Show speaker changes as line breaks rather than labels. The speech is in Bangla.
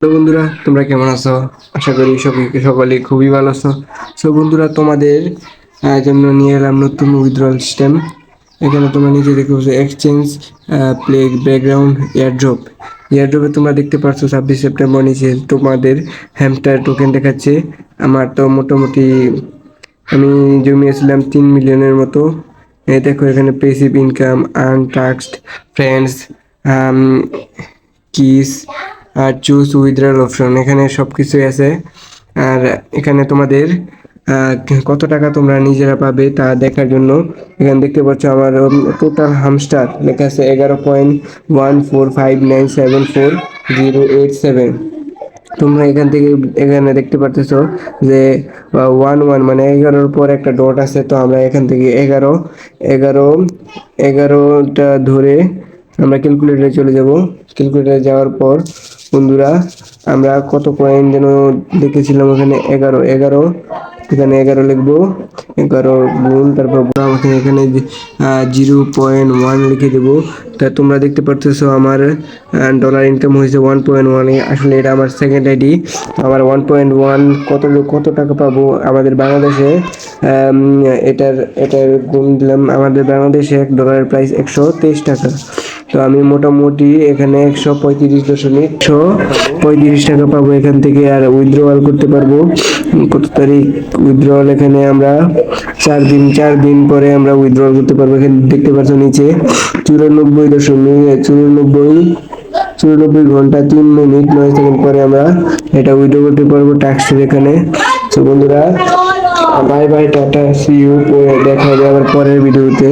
তো বন্ধুরা, তোমরা কেমন আছো? আশা করি সকলেই খুবই ভালো আছো। সো বন্ধুরা, তোমাদের জন্য নিয়ে এলাম নতুন উইথড্রল সিস্টেম। এখানে তোমরা নিজে দেখতে পাচ্ছ এক্সচেঞ্জ, প্লে, ব্যাকগ্রাউন্ড, এয়ারড্রপ। এয়ারড্রপে তোমরা দেখতে পাচ্ছ 26 সেপ্টেম্বর নিচে তোমাদের হ্যামস্টার টোকেন দেখাচ্ছে। আমার তো মোটামুটি আমি জমিয়েছিলাম 3 মিলিয়নের মতো। এই দেখো এখানে passive income, earn tasked, friends, quiz আর চুজ উইথড্রল অপশন, এখানে সব কিছুই আছে। আর এখানে তোমাদের কত টাকা তোমরা নিজেরা পাবে তা দেখার জন্য এখানে দেখতে পাচ্ছ আমার টোটাল হামস্টার লেখা আছে 11.145974087। তোমরা এখানে দেখতে পারতেছো যে 11 মানে 11-র পর একটা ডট আছে, তো আমরা এখান থেকে এগারো এগারোটা ধরে আমরা ক্যালকুলেটরে চলে যাব। ক্যালকুলেটরে যাওয়ার পর বন্ধুরা, আমরা কত কয়েন যেন দেখেছিলাম ওখানে 11 এখানে 11 লিখবো। 11 গুণ, তারপর আমাকে এখানে 0.1 লিখে দেবো। তা তোমরা দেখতে পারতেছো আমার ডলার ইনকাম হয়েছে 1.1। আসলে এটা আমার সেকেন্ড আইডি। আমার 1.1 কত টাকা পাবো আমাদের বাংলাদেশে। এটার এটার গুণ দিলাম, আমাদের বাংলাদেশে $1 প্রাইস 123 টাকা। তো আমি মোটামুটি এখানে 135 টাকা পাবো এখান থেকে, আর উইথড্রয়াল করতে পারবো কত তারিখ উইথড্রয়াল। এখানে আমরা 4 দিন পরে আমরা উইথড্রয়াল করতে পারবো। এখানে দেখতে পাচ্ছ নিচে 94.94 ঘন্টা 3 মিনিট 9 সেকেন্ড পরে আমরা এটা উইথড্র করতে পারবো টাস্কের এখানে। তো বন্ধুরা, bye bye, tata, see you, দেখা হবে আবার পরের ভিডিওতে।